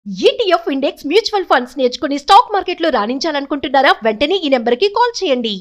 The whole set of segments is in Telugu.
ETF ఇండెక్స్ మ్యూచువల్ ఫండ్స్ నేర్చుకుని స్టాక్ మార్కెట్లో రాణించాలనుకుంటున్నారా? వెంటనే ఈ నెంబర్కి కాల్ చేయండి.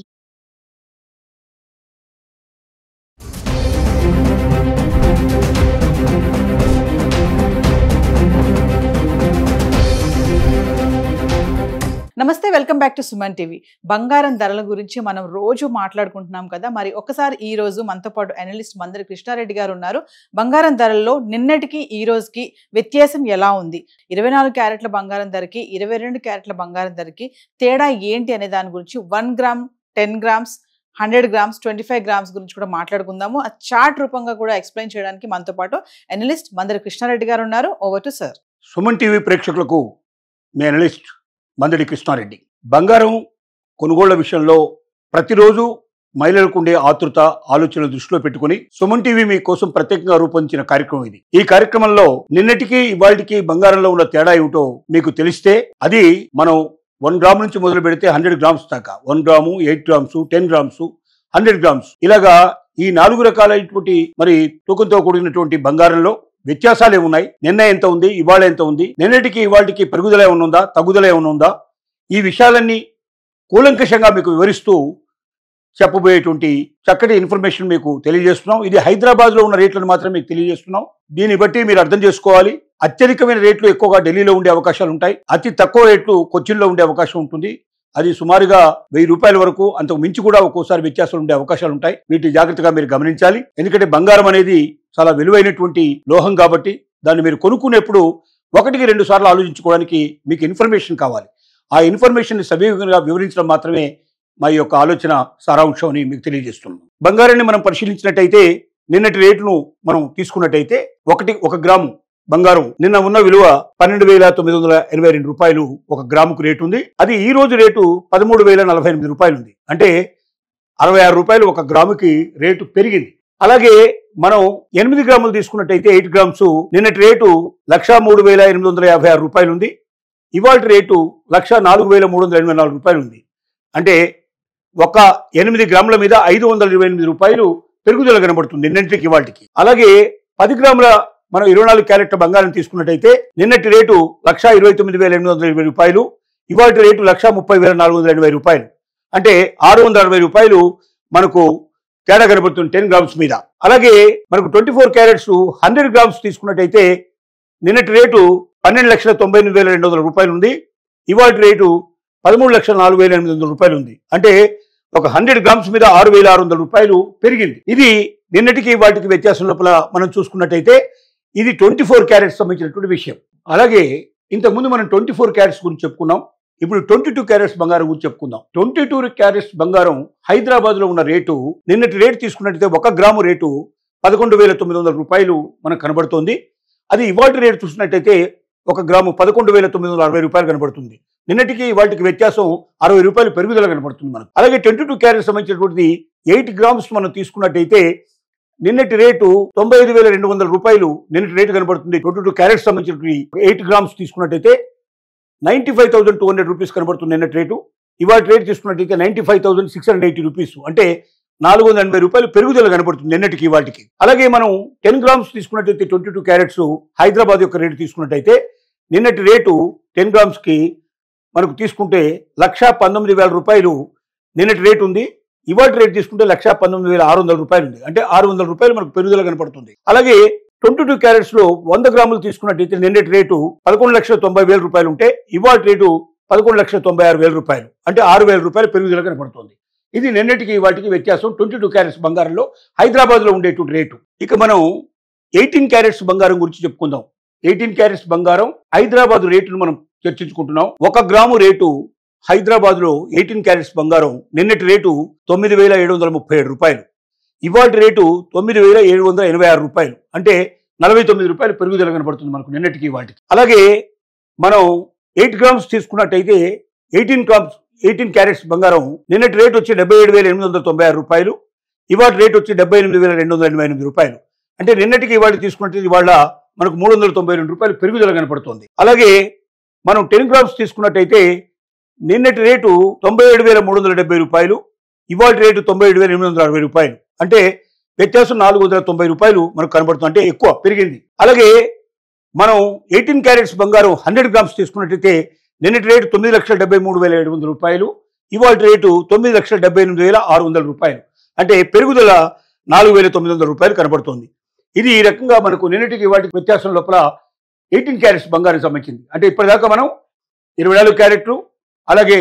నమస్తే, welcome back to Suman TV. బంగారం ధరల గురించి మనం రోజు మాట్లాడుకుంటున్నాం కదా. మరి ఒకసారి ఈ రోజు మనతో పాటు అనలిస్ట్ మందరి కృష్ణారెడ్డి గారు ఉన్నారు. బంగారం ధరల్లో నిన్నటికి ఈ రోజుకి వ్యత్యాసం ఎలా ఉంది, 24 క్యారెట్ల బంగారం ధరకి 22 క్యారెట్ల బంగారం ధరకి తేడా ఏంటి అనే దాని గురించి 1 గ్రామ్, 10 గ్రామ్స్, 100 గ్రామ్స్, 25 గ్రామ్స్ గురించి కూడా మాట్లాడుకుందాము. ఆ చార్ట్ రూపంగా కూడా ఎక్స్ప్లెయిన్ చేయడానికి మనతో పాటు అనలిస్ట్ మందరి కృష్ణారెడ్డి గారు ఉన్నారు. Over to sir. Suman TV ప్రేక్షకులకు మీ అనలిస్ట్ మందడి కృష్ణారెడ్డి. బంగారం కొనుగోళ్ల విషయంలో ప్రతిరోజు మహిళలకు ఉండే ఆతృత, ఆలోచనలు దృష్టిలో పెట్టుకుని సుమన్ టీవీ మీకోసం ప్రత్యేకంగా రూపొందించిన కార్యక్రమం ఇది. ఈ కార్యక్రమంలో నిన్నటికి ఇవాళకి బంగారంలో ఉన్న తేడా ఏమిటో మీకు తెలిస్తే అది మనం 1 గ్రామ్ నుంచి మొదలు పెడితే 100 గ్రామ్స్ దాకా, 1 గ్రాము, 8 గ్రామ్స్, 10 గ్రామ్స్, 100 గ్రామ్స్, ఇలాగా ఈ 4 రకాలైనటువంటి మరి తూకంతో కూడినటువంటి బంగారంలో వ్యత్యాసాలు ఏమున్నాయి, నిన్న ఎంత ఉంది, ఇవాళ ఎంత ఉంది, నిన్నటికి ఇవాళకి పెరుగుదల ఏమైనా ఉందా, తగ్గుదల ఏమైనా ఉందా, ఈ విషయాలన్నీ కూలంకషంగా మీకు వివరిస్తూ చెప్పబోయేటువంటి చక్కటి ఇన్ఫర్మేషన్ మీకు తెలియజేస్తున్నాం. ఇది హైదరాబాద్లో ఉన్న రేట్లను మాత్రమే మీకు తెలియజేస్తున్నాం. దీన్ని బట్టి మీరు అర్థం చేసుకోవాలి. అత్యధికమైన రేట్లు ఎక్కువగా ఢిల్లీలో ఉండే అవకాశాలు ఉంటాయి, అతి తక్కువ రేట్లు కొచ్చిన్లో ఉండే అవకాశం ఉంటుంది. అది సుమారుగా 1000 రూపాయల వరకు, అంతకు మించి కూడా ఒక్కోసారి వ్యత్యాసాలు ఉండే అవకాశాలు ఉంటాయి. వీటిని జాగ్రత్తగా మీరు గమనించాలి. ఎందుకంటే బంగారం అనేది చాలా విలువైనటువంటి లోహం కాబట్టి దాన్ని మీరు కొనుక్కునేప్పుడు 1-2 సార్లు ఆలోచించుకోవడానికి మీకు ఇన్ఫర్మేషన్ కావాలి. ఆ ఇన్ఫర్మేషన్ సవివరంగా వివరించడం మాత్రమే మా యొక్క ఆలోచన సారాంశం అని మీకు తెలియజేస్తున్నాం. బంగారాన్ని మనం పరిశీలించినట్టయితే నిన్నటి రేటును మనం తీసుకున్నట్టయితే 1 గ్రాము బంగారం నిన్న ఉన్న విలువ 12,982 రూపాయలు 1 గ్రాముకు రేటు ఉంది. అది ఈ రోజు రేటు 13,048 రూపాయలు ఉంది. అంటే 66 రూపాయలు 1 గ్రాముకి రేటు పెరిగింది. అలాగే మనం 8 గ్రాములు తీసుకున్నట్టయితే 8 గ్రామ్స్ నిన్నటి రేటు 1,03,856 రూపాయలు ఉంది. ఇవాళ రేటు 1,04,384 రూపాయలు ఉంది. అంటే 8 గ్రాముల మీద 528 రూపాయలు పెరుగుదల కనబడుతుంది నిన్నటికి ఇవాళకి. అలాగే 10 గ్రాముల మనం 24 క్యారెట్ల బంగారం తీసుకున్నట్టయితే నిన్నటి రేటు 1,29,820 రూపాయలు, ఇవాళ రేటు 1,30,480 రూపాయలు. అంటే 660 రూపాయలు మనకు తేడా కనబడుతుంది 10 గ్రామ్స్ మీద. అలాగే మనకు 24 క్యారెట్స్ 100 గ్రామ్స్ తీసుకున్నట్టయితే నిన్నటి రేటు 12,98,200 రూపాయలు ఉంది, ఇవాళ రేటు 13,04,800 రూపాయలు ఉంది. అంటే ఒక 100 గ్రామ్స్ మీద 6,600 రూపాయలు పెరిగింది. ఇది నిన్నటికి వాటికి వ్యత్యాసం లోపల మనం చూసుకున్నట్టయితే ఇది 24 క్యారెట్స్ సంబంధించినటువంటి విషయం. అలాగే ఇంతకుముందు మనం 24 క్యారెట్స్ గురించి చెప్పుకున్నాం. ఇప్పుడు 22 క్యారెట్స్ బంగారం గురించి చెప్పుకుందాం. 22 క్యారెట్స్ బంగారం హైదరాబాద్ లో ఉన్న రేటు నిన్నటి రేటు తీసుకున్నట్టయితే 1 గ్రాము రేటు 11,900 రూపాయలు మనకు కనబడుతోంది. అది ఇవాళ రేటు చూసినట్టయితే 1 గ్రాము 11,960 రూపాయలు కనబడుతుంది. నిన్నటికి వాటికి వ్యత్యాసం 60 రూపాయలు పెరుగుదల కనబడుతుంది మనకు. అలాగే 22 క్యారెట్స్ సంబంధించినటువంటిది 8 గ్రామ్స్ మనం తీసుకున్నట్టయితే నిన్నటి రేటు 95,200 రూపాయలు నిన్నటి రేటు కనబడుతుంది. 22 క్యారెట్స్ సంబంధించినటువంటి 8 గ్రామ్స్ తీసుకున్నట్టయితే 95,200 రూపీస్ కనబడుతుంది నిన్నటి రేటు. ఇవాళ రేటు తీసుకున్నట్టయితే 95,680 రూపీస్. అంటే 480 రూపాయలు పెరుగుదల కనబడుతుంది నిన్నటికి వాటికి. అలాగే మనం 10 గ్రామ్స్ తీసుకున్నట్టయితే 22 క్యారెట్స్ హైదరాబాద్ యొక్క రేటు తీసుకున్నట్టయితే నిన్నటి రేటు 10 గ్రామ్స్ కి మనకు తీసుకుంటే 1,19,000 రూపాయలు నిన్నటి రేటు ఉంది, ఇవాళ రేటు తీసుకుంటే 1,19,600 రూపాయలు ఉంది. అంటే 600 రూపాయలు మనకు పెరుగుదల కనపడుతుంది. అలాగే 22 క్యారెట్స్ లో 100 గ్రాములు తీసుకున్నట్టయితే నిన్నటి రేటు 11,90,000 రూపాయలు ఉంటే ఇవాళ రేటు 11,96,000 రూపాయలు. అంటే 6,000 రూపాయలు పెరుగుదల కనపడుతుంది. ఇది నిన్నటికి వాటికి వ్యత్యాసం 22 క్యారెట్స్ బంగారంలో హైదరాబాద్ లో ఉండేటువంటి రేటు. ఇక మనం 18 క్యారెట్స్ బంగారం గురించి చెప్పుకుందాం. 18 క్యారెట్స్ బంగారం హైదరాబాద్ రేటును మనం చర్చించుకుంటున్నాం. 1 గ్రాము రేటు హైదరాబాద్ లో 18 క్యారెట్స్ బంగారం నిన్నటి రేటు 9,737 రూపాయలు, ఇవాళ రేటు 9,786 రూపాయలు. అంటే 49 రూపాయలు పెరుగుదల కనబడుతుంది మనకు నిన్నటికి వాటికి. అలాగే మనం 8 గ్రామ్స్ తీసుకున్నట్టయితే 18 క్యారెట్స్ బంగారం నిన్నటి రేటు వచ్చి 77,896 రూపాయలు, ఇవాళ రేటు వచ్చి 78,288 రూపాయలు. అంటే నిన్నటికి ఇవాళ తీసుకున్నట్టు ఇవాళ మనకు 392 రూపాయలు పెరుగుదల కనపడుతుంది. అలాగే మనం 10 గ్రామ్స్ తీసుకున్నట్టయితే నిన్నటి రేటు 97,370 రూపాయలు, ఇవాళ రేటు 97,860 రూపాయలు. అంటే వ్యత్యాసం 490 రూపాయలు మనకు కనబడుతుంది. అంటే ఎక్కువ పెరిగింది. అలాగే మనం 18 క్యారెట్స్ బంగారం 100 గ్రామ్స్ తీసుకున్నట్టయితే నిన్నటి రేటు 9,73,700 రూపాయలు, ఇవాళ రేటు 9,78,600 రూపాయలు. అంటే పెరుగుదల 4,900 రూపాయలు కనబడుతోంది. ఇది ఈ రకంగా మనకు నిన్నటికి వాటికి వ్యత్యాసం లోపల 18 క్యారెట్స్ బంగారం సంబంధించింది. అంటే ఇప్పటిదాకా మనం 24 క్యారెట్లు, అలాగే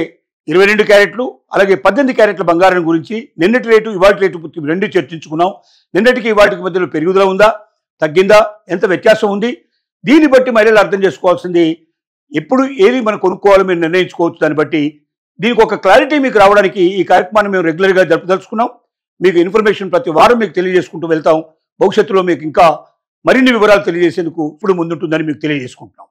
22 క్యారెట్లు, అలాగే 18 క్యారెట్ల బంగారం గురించి నిన్నటి రేటు ఇవాటి రేటు రెండు చర్చించుకున్నాం. నిన్నటికి వాటికి మధ్యలో పెరుగుదల ఉందా, తగ్గిందా, ఎంత వ్యత్యాసం ఉంది, దీన్ని బట్టి మహిళలు అర్థం చేసుకోవాల్సింది ఎప్పుడు ఏది మనం కొనుక్కోవాలో మీరు నిర్ణయించుకోవచ్చు. దాన్ని బట్టి దీనికి ఒక క్లారిటీ మీకు రావడానికి ఈ కార్యక్రమాన్ని మేము రెగ్యులర్గా జరుపుదలుచుకున్నాం. మీకు ఇన్ఫర్మేషన్ ప్రతి వారం మీకు తెలియజేసుకుంటూ వెళ్తాం. భవిష్యత్తులో మీకు ఇంకా మరిన్ని వివరాలు తెలియజేసేందుకు ఇప్పుడు ముందుంటుందని మీకు తెలియజేసుకుంటున్నాం.